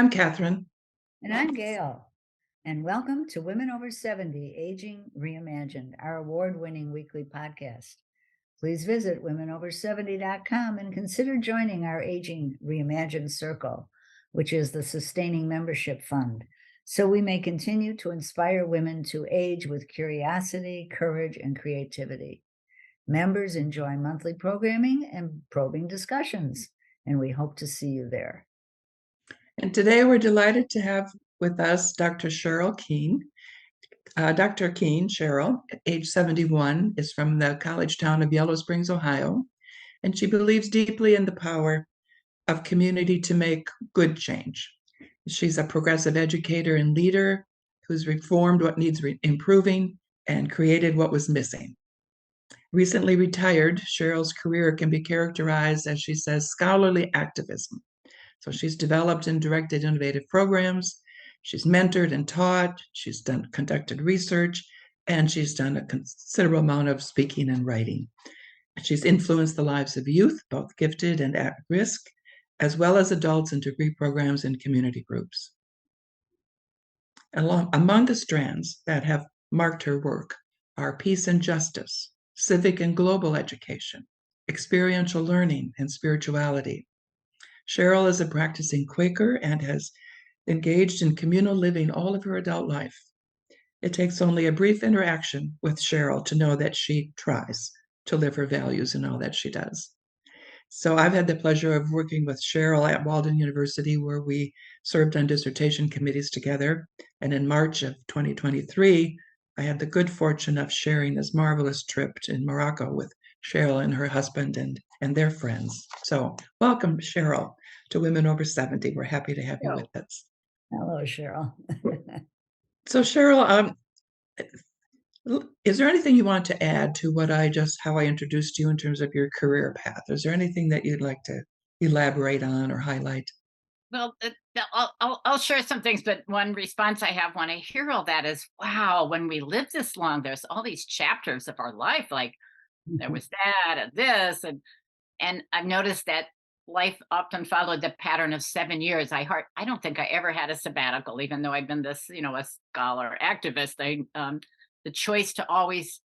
I'm Catherine. And I'm Gail. And welcome to Women Over 70 Aging Reimagined, our award-winning weekly podcast. Please visit womenover70.com and consider joining our Aging Reimagined Circle, which is the sustaining membership fund, so we may continue to inspire women to age with curiosity, courage, and creativity. Members enjoy monthly programming and probing discussions, and we hope to see you there. And today we're delighted to have with us Dr. Cheryl Keen. Dr. Keen, Cheryl, age 71, is from the college town of Yellow Springs, Ohio, and she believes deeply in the power of community to make good change. She's a progressive educator and leader who's reformed what needs improving and created what was missing. Recently retired, Cheryl's career can be characterized, as she says, scholarly activism. So she's developed and directed innovative programs. She's mentored and taught. She's conducted research, and she's done a considerable amount of speaking and writing. She's influenced the lives of youth, both gifted and at risk, as well as adults in degree programs and community groups. Among the strands that have marked her work are peace and justice, civic and global education, experiential learning, and spirituality. Cheryl is a practicing Quaker and has engaged in communal living all of her adult life. It takes only a brief interaction with Cheryl to know that she tries to live her values in all that she does. So I've had the pleasure of working with Cheryl at Walden University, where we served on dissertation committees together. And in March of 2023, I had the good fortune of sharing this marvelous trip in Morocco with Cheryl and her husband and their friends. So welcome, Cheryl, to Women Over 70. We're happy to have you with us. Hello, Cheryl. So Cheryl, is there anything you want to add to how I introduced you in terms of your career path? Is there anything that you'd like to elaborate on or highlight? Well, I'll share some things, but one response I have when I hear all that is, wow, when we live this long, there's all these chapters of our life. Like there was that and this, and I've noticed that life often followed the pattern of 7 years. I don't think I ever had a sabbatical, even though I've been this, a scholar activist. The choice to always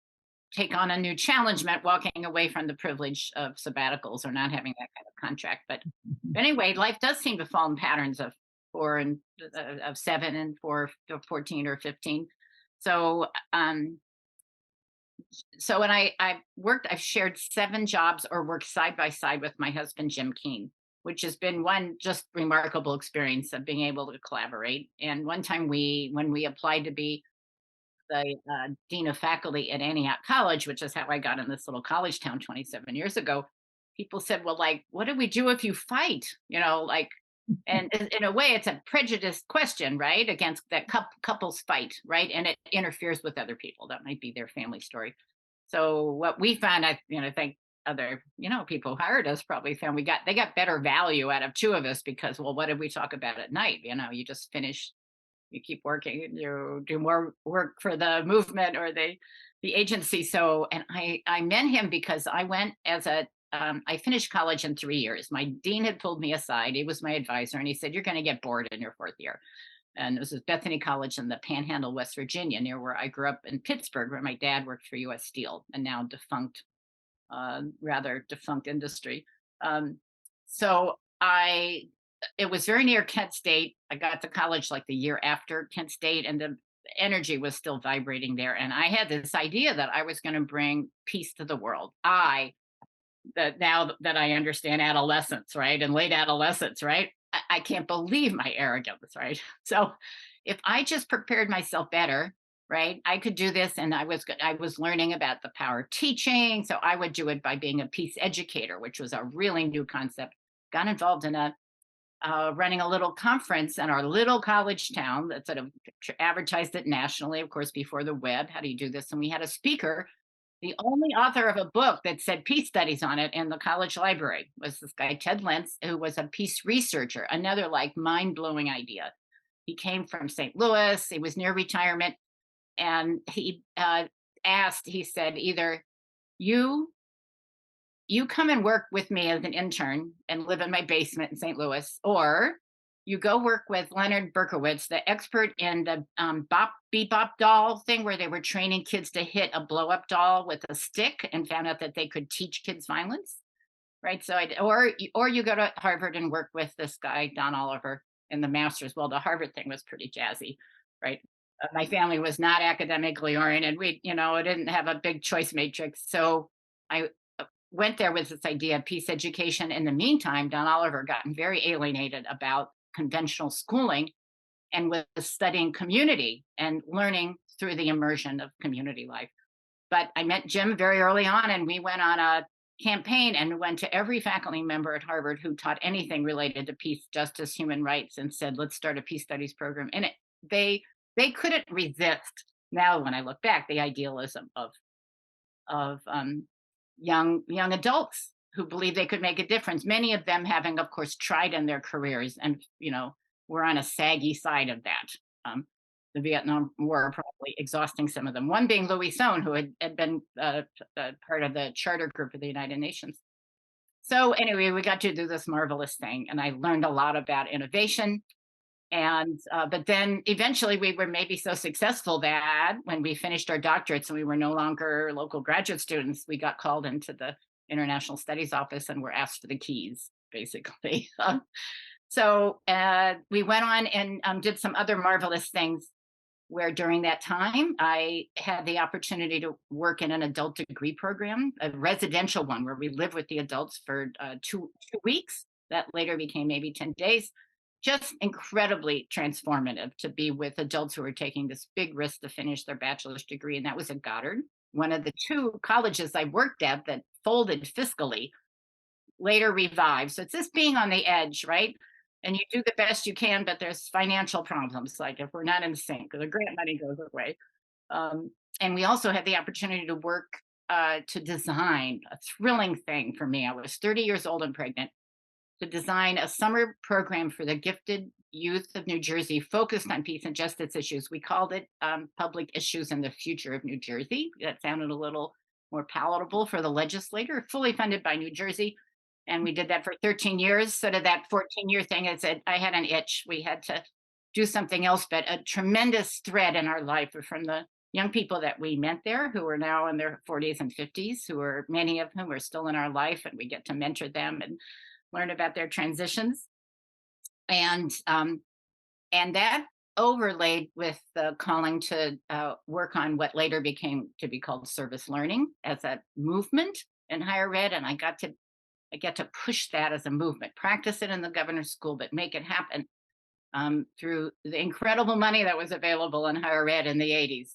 take on a new challenge meant walking away from the privilege of sabbaticals or not having that kind of contract. But anyway, life does seem to fall in patterns of of 7 and 4 to 14 or 15. So when I've shared 7 jobs or worked side by side with my husband, Jim Keen, which has been one just remarkable experience of being able to collaborate. And one time when we applied to be the dean of faculty at Antioch College, which is how I got in this little college town 27 years ago, people said, well, like, what do we do if you fight? And in a way, it's a prejudiced question, right? Against that couples fight, right? And it interferes with other people. That might be their family story. So what we found, I think other, people who hired us probably found they got better value out of 2 of us because, well, what did we talk about at night? You just finish, you keep working and you do more work for the movement or the agency. So, and I met him because I went I finished college in 3 years. My dean had pulled me aside. He was my advisor and he said, you're going to get bored in your 4th year. And it was at Bethany College in the Panhandle, West Virginia, near where I grew up in Pittsburgh, where my dad worked for US Steel, a now defunct, rather defunct industry. So it was very near Kent State. I got to college like the year after Kent State, and the energy was still vibrating there. And I had this idea that I was going to bring peace to the world. Now that I understand adolescence, right, and late adolescence, right, I can't believe my arrogance, right? So if I just prepared myself better, right, I could do this. And I was learning about the power of teaching. So I would do it by being a peace educator, which was a really new concept. Got involved in running a little conference in our little college town that sort of advertised it nationally, of course, before the web. How do you do this? And we had a speaker. The only author of a book that said peace studies on it in the college library was this guy, Ted Lentz, who was a peace researcher, another like mind-blowing idea. He came from St. Louis. He was near retirement. And he he said, either you come and work with me as an intern and live in my basement in St. Louis, or you go work with Leonard Berkowitz, the expert in the bop bebop doll thing, where they were training kids to hit a blow up doll with a stick, and found out that they could teach kids violence. Right. So or you go to Harvard and work with this guy, Don Oliver, in the master's. Well, the Harvard thing was pretty jazzy. Right. My family was not academically oriented. We didn't have a big choice matrix. So I went there with this idea of peace education. In the meantime, Don Oliver gotten very alienated about conventional schooling and was studying community and learning through the immersion of community life. But I met Jim very early on, and we went on a campaign and went to every faculty member at Harvard who taught anything related to peace, justice, human rights, and said, let's start a peace studies program. And they couldn't resist, now when I look back, the idealism of young adults who believed they could make a difference. Many of them having, of course, tried in their careers, and were on a saggy side of that. The Vietnam War probably exhausting some of them. One being Louis Sohn, who had been part of the charter group of the United Nations. So anyway, we got to do this marvelous thing, and I learned a lot about innovation. And but then eventually we were maybe so successful that when we finished our doctorates and we were no longer local graduate students, we got called into the International Studies Office and were asked for the keys, basically. So we went on and did some other marvelous things, where during that time I had the opportunity to work in an adult degree program, a residential one, where we lived with the adults for 2 weeks. That later became maybe 10 days. Just incredibly transformative to be with adults who were taking this big risk to finish their bachelor's degree. And that was at Goddard, one of the two colleges I worked at that folded fiscally, later revived. So it's this being on the edge, right? And you do the best you can, but there's financial problems. Like if we're not in sync, the grant money goes away. And we also had the opportunity to work to design a thrilling thing for me. I was 30 years old and pregnant, to design a summer program for the gifted youth of New Jersey focused on peace and justice issues. We called it Public Issues and the Future of New Jersey. That sounded a little more palatable for the legislator, fully funded by New Jersey. And we did that for 13 years. So to that 14-year thing, I said, I had an itch. We had to do something else, but a tremendous thread in our life from the young people that we met there, who are now in their 40s and 50s, who are many of whom are still in our life, and we get to mentor them and learn about their transitions. And that overlaid with the calling to work on what later became to be called service learning as a movement in higher ed. And I get to push that as a movement, practice it in the governor's school, but make it happen through the incredible money that was available in higher ed in the 80s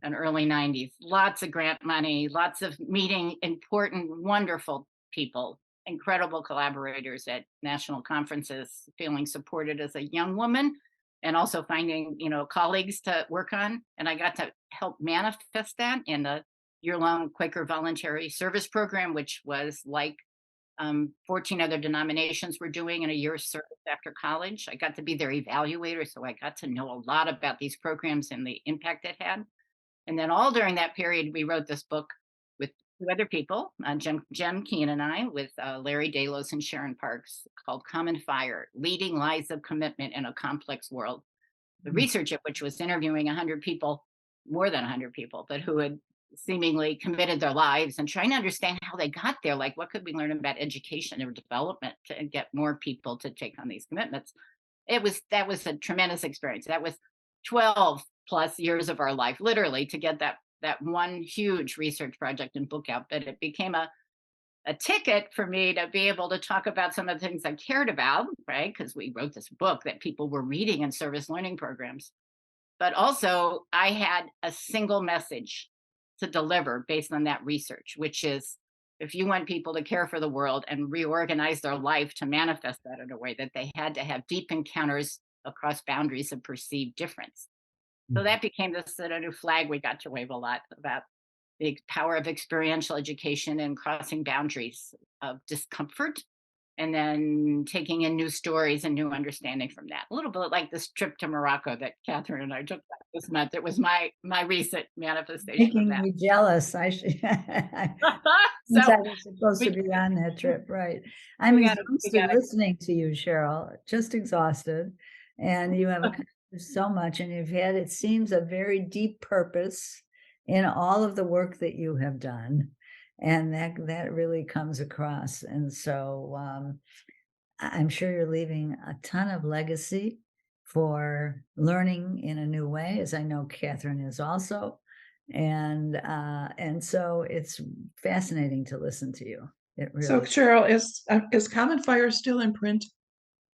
and early 90s. Lots of grant money, lots of meeting important, wonderful people, incredible collaborators at national conferences, feeling supported as a young woman, and also finding colleagues to work on. And I got to help manifest that in the year-long Quaker voluntary service program, which was like 14 other denominations were doing in a year's service after college. I got to be their evaluator, so I got to know a lot about these programs and the impact it had. And then all during that period, we wrote this book with two other people, Cheryl Keen and I, with Larry Delos and Sharon Parks, called Common Fire, Leading Lives of Commitment in a Complex World. The research of which was interviewing 100 people, more than 100 people, but who had seemingly committed their lives, and trying to understand how they got there. Like, what could we learn about education or development to get more people to take on these commitments? That was a tremendous experience. That was 12 plus years of our life, literally, to get that one huge research project and book out. But it became a ticket for me to be able to talk about some of the things I cared about, right? Because we wrote this book that people were reading in service learning programs. But also, I had a single message to deliver based on that research, which is, if you want people to care for the world and reorganize their life to manifest that in a way, that they had to have deep encounters across boundaries of perceived difference. So that became this sort of new flag we got to wave a lot about, the power of experiential education and crossing boundaries of discomfort and then taking in new stories and new understanding from that. A little bit like this trip to Morocco that Catherine and I took this month. It was my recent manifestation of Making that. me jealous. I should, since So I was supposed to we be on that trip, right? I'm we gotta we exhausted gotta listening to you, Cheryl, just exhausted. And you have accomplished so much, and you've had, it seems, a very deep purpose in all of the work that you have done. And that really comes across. And so I'm sure you're leaving a ton of legacy for learning in a new way, as I know Catherine is also. And so it's fascinating to listen to you. It So really. Cheryl, is Common Fire still in print?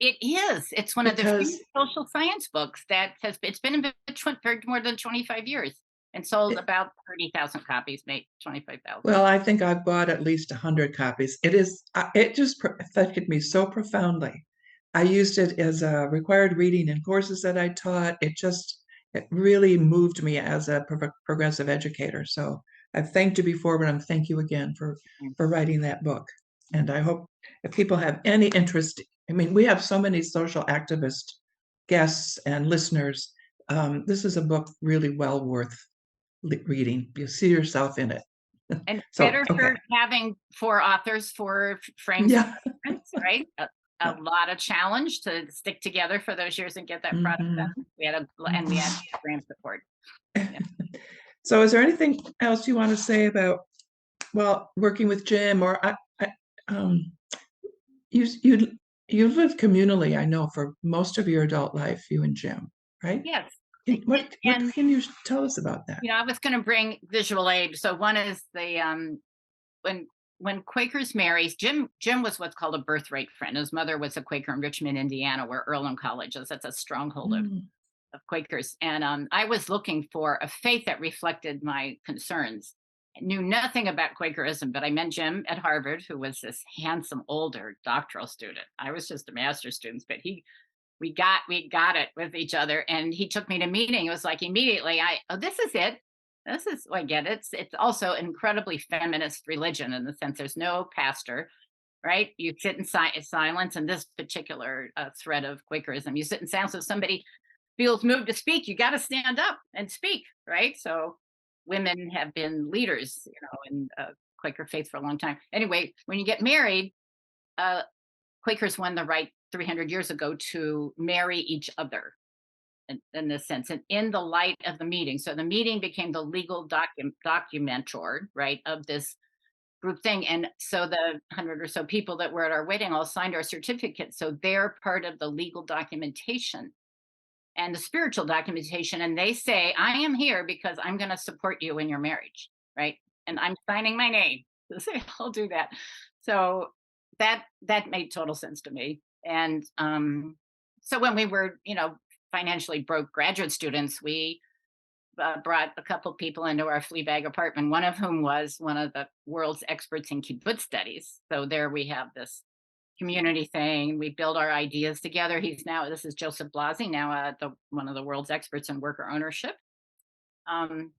it is. It's one of the few Because social science books that it's been in for more than 25 years and sold it, about 30,000 copies, made 25,000. well, I think I've bought at least 100 copies. It just affected me so profoundly. I used it as a required reading in courses that I taught. It really moved me as a progressive educator. So I've thanked you before, but I'm thank you again for writing that book. And I hope if people have any interest, I mean, we have so many social activist guests and listeners. This is a book really well worth reading. You see yourself in it. And So, better okay. for having 4 authors, 4 frames of Yeah. reference, right? A lot of challenge to stick together for those years and get that product Mhm. done. We had Mhm. grant support. Yeah. So is there anything else you want to say about, well, working with Jim or um, you you lived communally, I know, for most of your adult life, you and Jim, right? Yes. What And, can you tell us about that? I was gonna bring visual aid. So one is when Quakers marries, Jim was what's called a birthright friend. His mother was a Quaker in Richmond, Indiana, where Earlham College is. That's a stronghold Mm. of Quakers. And I was looking for a faith that reflected my concerns. I knew nothing about Quakerism, but I met Jim at Harvard, who was this handsome, older doctoral student. I was just a master's student, but we got it with each other. And he took me to meeting. It was like immediately, this is it. This is, I get it. It's also an incredibly feminist religion in the sense there's no pastor, right? You sit in silence in this particular thread of Quakerism. You sit in silence. If somebody feels moved to speak, you got to stand up and speak, right? So women have been leaders, in Quaker faith for a long time. Anyway, when you get married, uh, Quakers won the right 300 years ago to marry each other in this sense, and in the light of the meeting. So the meeting became the legal documentor, right, of this group thing. And so the 100 or so people that were at our wedding all signed our certificate. So they're part of the legal documentation and the spiritual documentation. And they say, I am here because I'm going to support you in your marriage, right? And I'm signing my name. They say, I'll do that. So that made total sense to me. And so when we were, financially broke graduate students, we brought a couple people into our flea bag apartment, one of whom was one of the world's experts in kibbutz studies. So there we have this community thing. We build our ideas together. This is Joseph Blasi, now one of the world's experts in worker ownership. Um,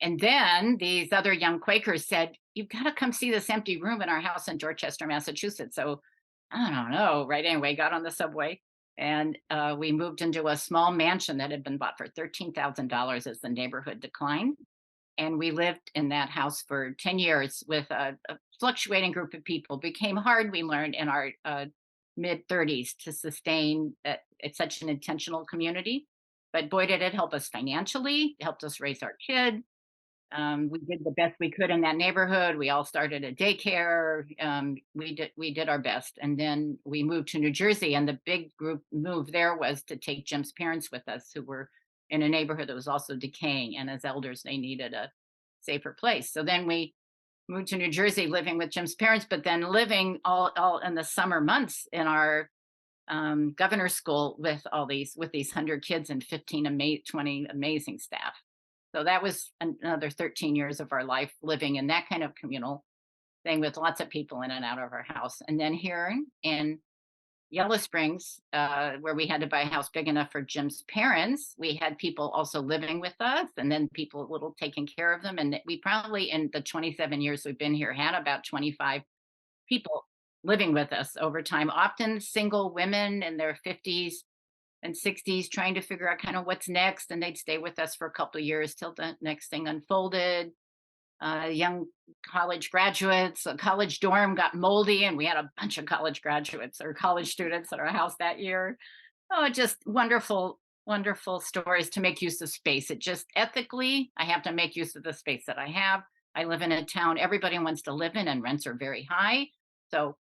and then these other young Quakers said, you've got to come see this empty room in our house in Dorchester, Massachusetts. So I don't know, right? Anyway, got on the subway and we moved into a small mansion that had been bought for $13,000 as the neighborhood declined. And we lived in that house for 10 years with a fluctuating group of people. Became hard, we learned in our mid 30s, to sustain it's such an intentional community. But boy, did it help us financially, helped us raise our kid. We did the best we could in that neighborhood. We all started a daycare. We did our best, and then we moved to New Jersey. And the big group move there was to take Jim's parents with us, who were in a neighborhood that was also decaying. And as elders, they needed a safer place. So then we moved to New Jersey, living with Jim's parents, but then living all in the summer months in our governor's school with these 100 kids and 20 amazing staff. So that was another 13 years of our life living in that kind of communal thing with lots of people in and out of our house. And then here in Yellow Springs, where we had to buy a house big enough for Jim's parents, we had people also living with us, and then people a little taking care of them. And we probably, in the 27 years we've been here, had about 25 people living with us over time, often single women in their 50s and 60s trying to figure out kind of what's next. And they'd stay with us for a couple of years till the next thing unfolded. Young college graduates, a college dorm got moldy, and we had a bunch of college graduates or college students at our house that year. Oh, just wonderful, wonderful stories to make use of space. It just ethically, I have to make use of the space that I have. I live in a town everybody wants to live in, and rents are very high. So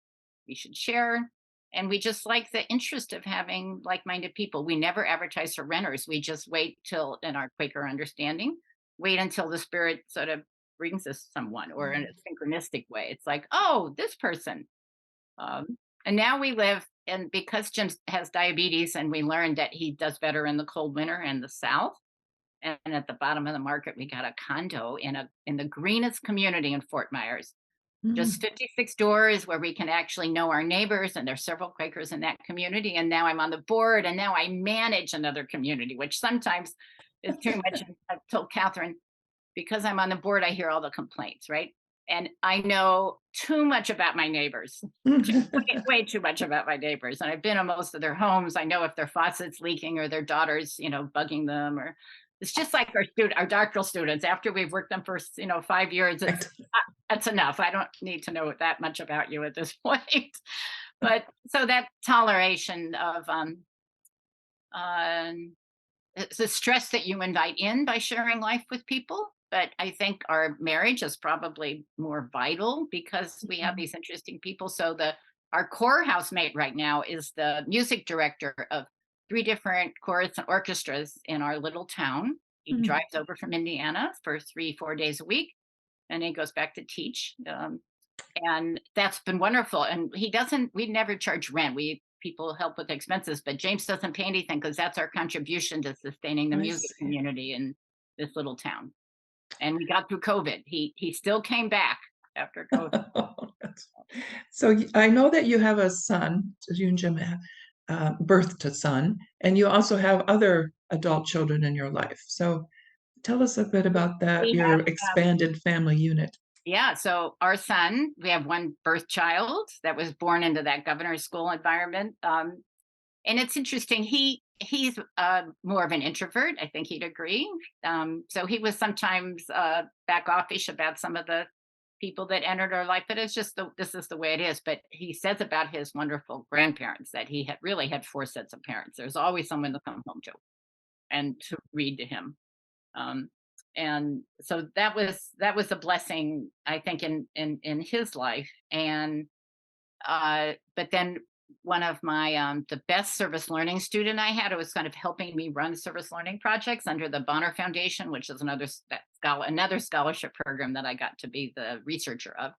we should share. And we just like the interest of having like minded people. We never advertise for renters. We just wait till, in our Quaker understanding, wait until the spirit sort of brings us someone, or in a synchronistic way. It's like, oh, this person. And now we live, and because Jim has diabetes, and we learned that he does better in the cold winter in the South. And at the bottom of the market, we got a condo in the greenest community in Fort Myers. Just Mm. 56 doors where we can actually know our neighbors, and there's several Quakers in that community. And now I'm on the board, and now I manage another community, which sometimes is too much. And I've told Catherine, because I'm on the board, I hear all the complaints, right? And I know too much about my neighbors, way, way too much about my neighbors. And I've been in most of their homes. I know if their faucet's leaking, or their daughter's, bugging them, or it's just like our doctoral students. After we've worked them for, 5 years, Right. that's enough. I don't need to know that much about you at this point. But so that toleration of uh, it's the stress that you invite in by sharing life with people. But I think our marriage is probably more vital because we have these interesting people. So our core housemate right now is the music director of three different chorus and orchestras in our little town. He Mhm. drives over from Indiana for 3-4 days a week, and he goes back to teach. And that's been wonderful. And we never charge rent. People help with expenses, but James doesn't pay anything because that's our contribution to sustaining the I music see. community in this little town. And we got through COVID. He still came back after COVID. So I know that you have a son, you and Jim have birthed a son, and you also have other adult children in your life. So tell us a bit about that, We your have expanded family unit. Yeah, so our son, we have one birth child that was born into that governor's school environment. And it's interesting. He's more of an introvert. I think he'd agree. So he was sometimes back offish about some of the people that entered our life, but this is the way it is. But he says about his wonderful grandparents that he had really had four sets of parents. There's always someone to come home to and to read to him. Um, and so that was a blessing, I think, in his life. And but then one of my the best service learning student I had, who was kind of helping me run service learning projects under the Bonner Foundation, which is another scholarship program that I got to be the researcher of,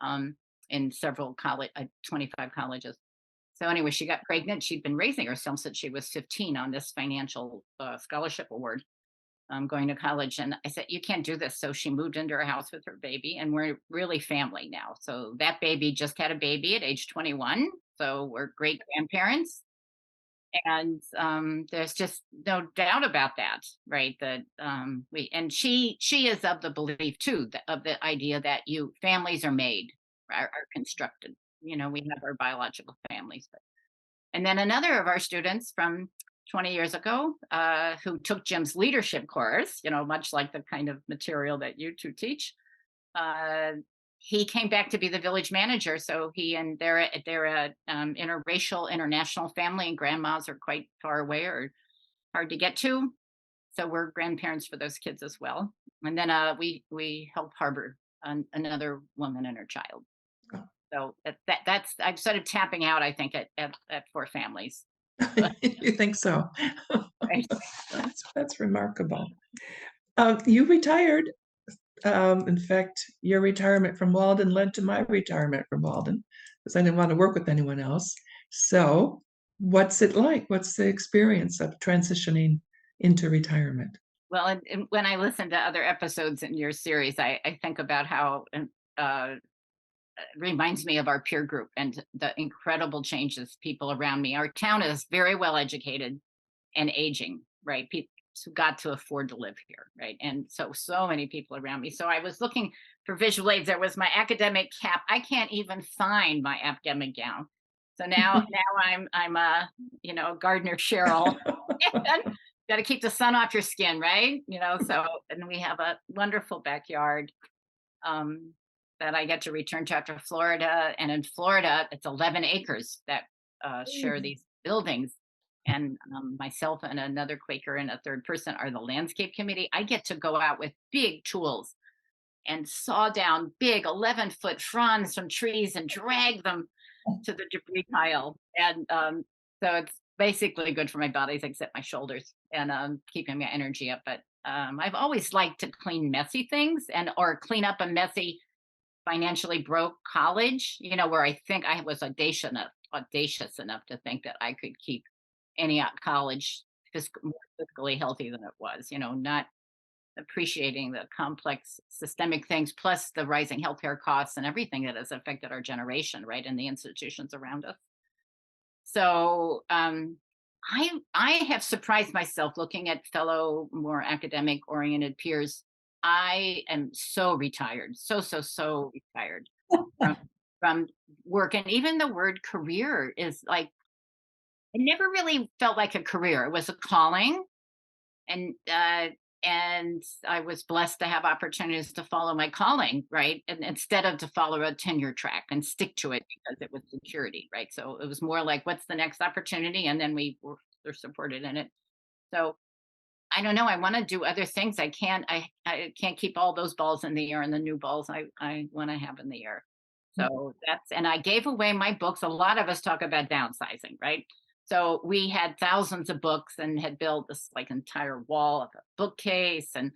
um, in several 25 colleges. So anyway, she got pregnant. She'd been raising herself since she was 15 on this financial scholarship award, going to college. And I said, you can't do this. So she moved into her house with her baby, and we're really family now. So that baby just had a baby at age 21. So we're great grandparents. And there's just no doubt about that, right? That she is of the belief too, of the idea that families are made, are constructed. We have our biological families, and then another of our students from 20 years ago, who took Jim's leadership course, much like the kind of material that you two teach, uh, he came back to be the village manager. So they're a interracial international family, and grandmas are quite far away or hard to get to. So we're grandparents for those kids as well. And then we help harbor another woman and her child. So that's I'm sort of tapping out, I think, at four families. You think so? Right. That's remarkable. You retired. In fact, your retirement from Walden led to my retirement from Walden because I didn't want to work with anyone else. So, what's it like? What's the experience of transitioning into retirement? Well, and when I listen to other episodes in your series, I think about how it reminds me of our peer group and the incredible changes people around me. Our town is very well educated and aging, right? got to afford to live here, right? And so many people around me. So I was looking for visual aids. There was my academic cap. I can't even find my academic gown. So now I'm gardener Cheryl. Got to keep the sun off your skin, right? So and we have a wonderful backyard um, that I get to return to after Florida. And in Florida, it's 11 acres that share these buildings. And myself and another Quaker and a third person are the landscape committee. I get to go out with big tools and saw down big 11-foot fronds from trees and drag them to the debris pile. And so it's basically good for my bodies, except my shoulders, and keeping my energy up. But I've always liked to clean messy things or clean up a messy, financially broke college, where I think I was audacious enough to think that I could keep any college more fiscally healthy than it was, not appreciating the complex systemic things, plus the rising healthcare costs and everything that has affected our generation, right, and the institutions around us. So I have surprised myself looking at fellow more academic oriented peers. I am so retired, so retired from from work, and even the word career is like it never really felt like a career. It was a calling, and I was blessed to have opportunities to follow my calling, right? And instead of to follow a tenure track and stick to it because it was security, right? So it was more like, what's the next opportunity? And then were supported in it. So I don't know. I want to do other things. I can't keep all those balls in the air and the new balls I want to have in the air. So and I gave away my books. A lot of us talk about downsizing, right? So we had thousands of books and had built this like entire wall of a bookcase. And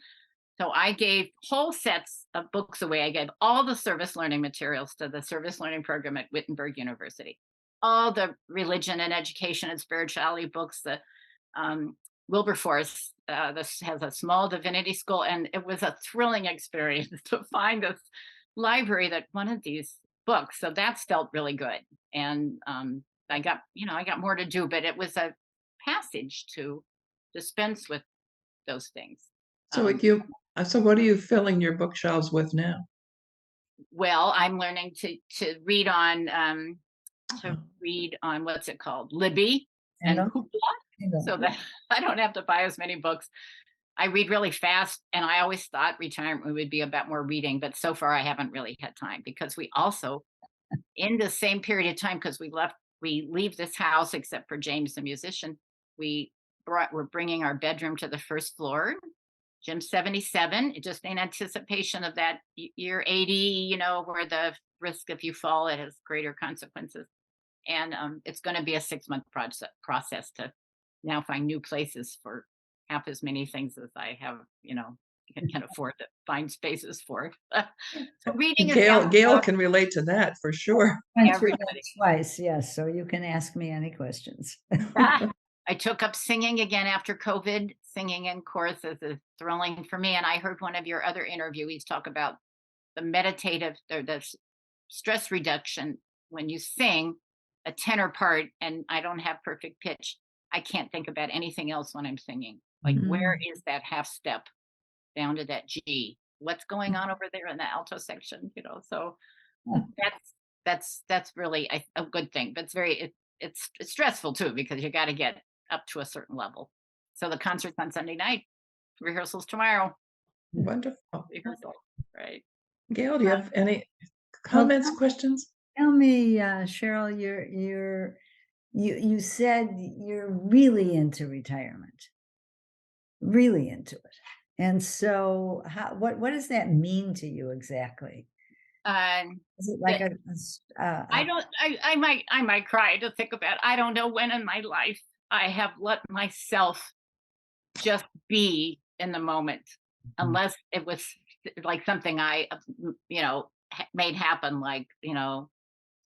so I gave whole sets of books away. I gave all the service learning materials to the service learning program at Wittenberg University, all the religion and education and spirituality books, the Wilberforce, this has a small divinity school, and it was a thrilling experience to find this library that wanted these books. So that felt really good, and I got more to do, but it was a passage to dispense with those things. So what are you filling your bookshelves with now? Well, I'm learning to read on Oh, what's it called, Libby and Kindle? Hoopla, so that I don't have to buy as many books. I read really fast, and I always thought retirement would be about more reading, but so far I haven't really had time because we also, in the same period of time, because we leave this house, except for James, the musician, we're bringing our bedroom to the first floor. Jim's 77, just in anticipation of that year 80, where the risk if you fall, it has greater consequences. And it's going to be a 6-month process to now find new places for half as many things as I have, can afford to find spaces for. So reading is down Gail can relate to that for sure. Went through that everybody. twice, yes, so you can ask me any questions. I took up singing again after COVID. Singing in choruses is thrilling for me. And I heard one of your other interviewees talk about the meditative or the stress reduction when you sing a tenor part, and I don't have perfect pitch. I can't think about anything else when I'm singing. Like, where is that half step down to that G? What's going on over there in the alto section? So that's really a good thing, but it's stressful too because you got to get up to a certain level. So the concert's on Sunday night, rehearsals tomorrow. Wonderful. Rehearsal, right? Gail, do you have any Well, comments, questions? tell me, Cheryl, you said you're really into retirement, really into it. And so what does that mean to you exactly? Is it like I might cry to think about. I don't know when in my life I have let myself just be in the moment, unless it was like something I made happen, like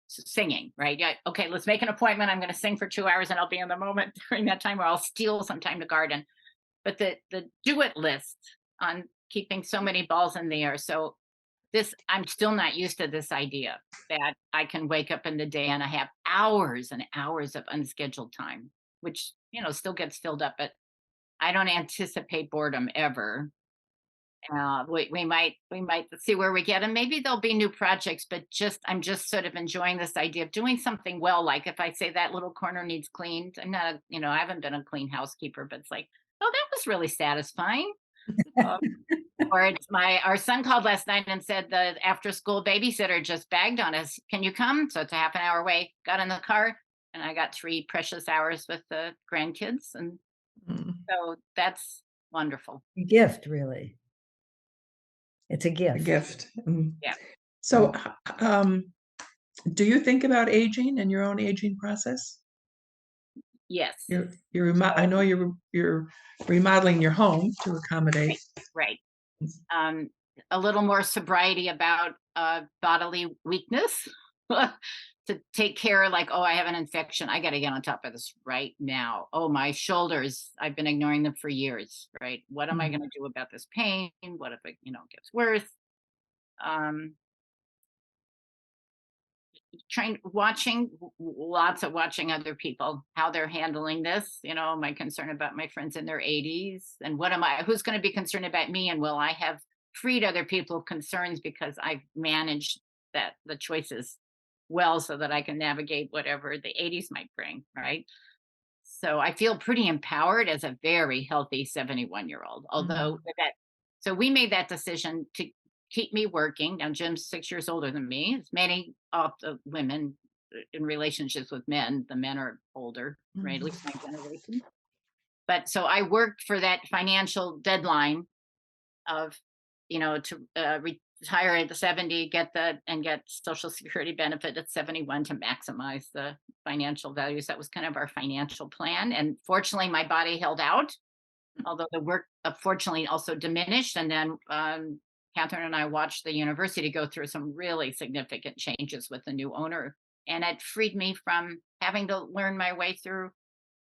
singing, right? Yeah, okay, let's make an appointment. I'm going to sing for 2 hours and I'll be in the moment during that time, or I'll steal some time to garden. But the do it list on keeping so many balls in the air. So I'm still not used to this idea that I can wake up in the day and I have hours and hours of unscheduled time, which still gets filled up. But I don't anticipate boredom ever. We might see where we get, and maybe there'll be new projects, but I'm just sort of enjoying this idea of doing something well. Like if I say that little corner needs cleaned, I'm not, I haven't been a clean housekeeper, but it's like, oh, that was really satisfying. Uh, or our son called last night and said the after school babysitter just bagged on us. Can you come? So it's a half an hour away. Got in the car, and I got 3 precious hours with the grandkids, and Mm, so that's wonderful. Gift, really. It's a a gift. gift. Yeah. So, do you think about aging and your own aging process? Yes. I know you're remodeling your home to Right. accommodate. Right. um, a little more sobriety about bodily weakness to take care, like, oh, I have an infection. I got to get on top of this right now. Oh, my shoulders, I've been ignoring them for years, right? What am I Mm, going to do about this pain? What if it, gets worse? Um, lots of watching other people, how they're handling this. My concern about my friends in their 80s, and who's going to be concerned about me, and will I have freed other people of concerns because I've managed the choices well, so that I can navigate whatever the 80s might bring, right? So I feel pretty empowered as a very healthy 71-year-old. Although mm, so we made that decision to keep me working. Now Jim's 6 years older than me. As many of the women in relationships with men, the men are older, right? At mm, least my generation. But so I worked for that financial deadline of, to retire at the 70, get Social Security benefit at 71 to maximize the financial values. That was kind of our financial plan. And fortunately, my body held out, although the work fortunately also diminished. And then Catherine and I watched the university go through some really significant changes with the new owner. And it freed me from having to learn my way through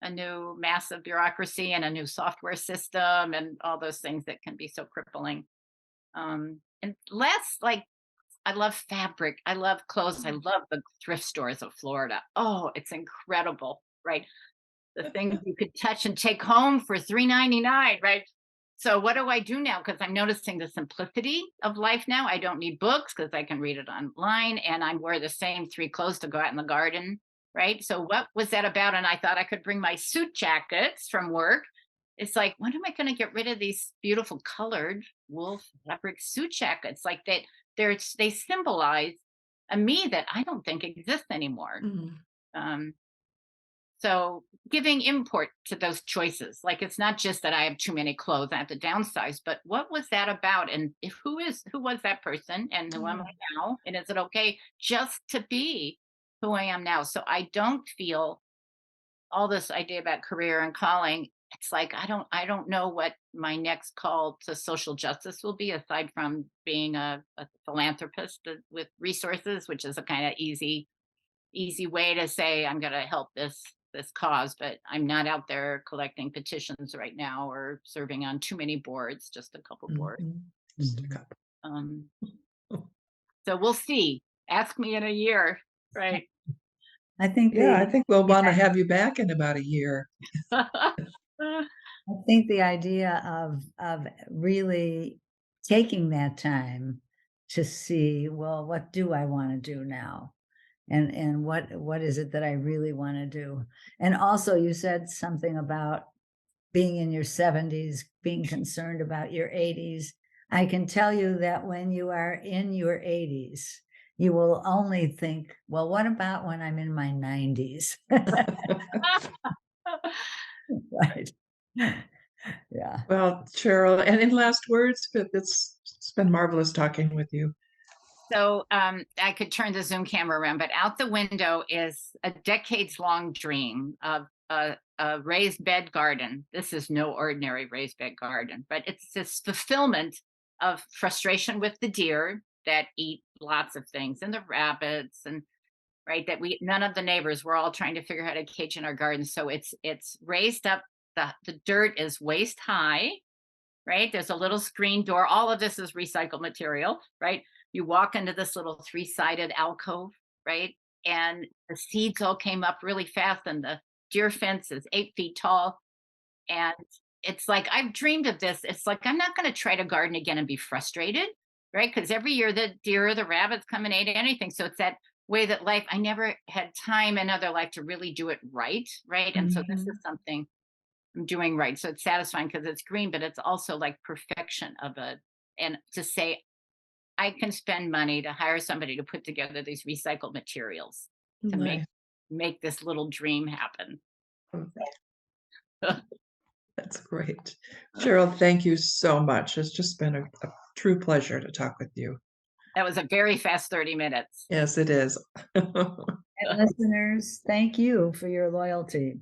a new massive bureaucracy and a new software system and all those things that can be so crippling. And less like, I love fabric. I love clothes. I love the thrift stores of Florida. Oh, it's incredible, right? The things you could touch and take home for $3.99, right? So what do I do now? Because I'm noticing the simplicity of life now. I don't need books because I can read it online, and I wear the same 3 clothes to go out in the garden, right? So what was that about? And I thought I could bring my suit jackets from work. It's like, when am I going to get rid of these beautiful colored wool fabric suit jackets? Like that, they symbolize a me that I don't think exists anymore. mm, Um, so giving import to those choices, like it's not just that I have too many clothes, I have to downsize, but what was that about? And who was that person, and who am mm, I now? And is it okay just to be who I am now? So I don't feel all this idea about career and calling. It's like I don't know what my next call to social justice will be, aside from being a philanthropist with resources, which is a kind of easy way to say I'm going to help this cause, but I'm not out there collecting petitions right now or serving on too many boards, just a couple boards. mm. Just a Mhm. couple. Um, so we'll see. Ask me in a year, right? I think Yeah, I the think we'll want to have you back in about a year. I think the idea of really taking that time to see, well, what do I want to do now? And what is it that I really want to do? And also you said something about being in your 70s, being concerned about your 80s. I can tell you that when you are in your 80s, you will only think, well, what about when I'm in my 90s? Right. Yeah. Well, Cheryl, and in last words, it's been marvelous talking with you. So I could turn the Zoom camera around, but out the window is a decades long dream of a raised bed garden. This is no ordinary raised bed garden, but it's this fulfillment of frustration with the deer that eat lots of things, and the rabbits, and right, that none of the neighbors, we're all trying to figure out how to cage in our garden. So it's raised up, the dirt is waist high, right? There's a little screen door. All of this is recycled material, right? You walk into this little 3-sided alcove, right? And the seeds all came up really fast, and the deer fence is 8 feet tall. And it's like I've dreamed of this. It's like I'm not going to try to garden again and be frustrated, right? Because every year the deer or the rabbits come and ate anything. So it's that way that life, I never had time in other life to really do it right, right? And so this is Mhm. something I'm doing right. So it's satisfying because it's green, but it's also like perfection of it. And to say I can spend money to hire somebody to put together these recycled materials to Nice. make this little dream happen. That's great. Cheryl, thank you so much. It's just been a true pleasure to talk with you. That was a very fast 30 minutes. Yes, it is. And listeners, thank you for your loyalty.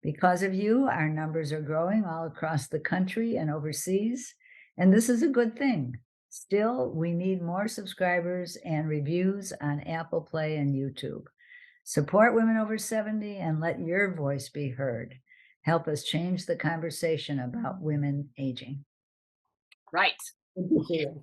Because of you, our numbers are growing all across the country and overseas, and this is a good thing. Still, we need more subscribers and reviews on Apple Play and YouTube. Support Women Over 70 and let your voice be heard. Help us change the conversation about women aging. Right. Good to see you.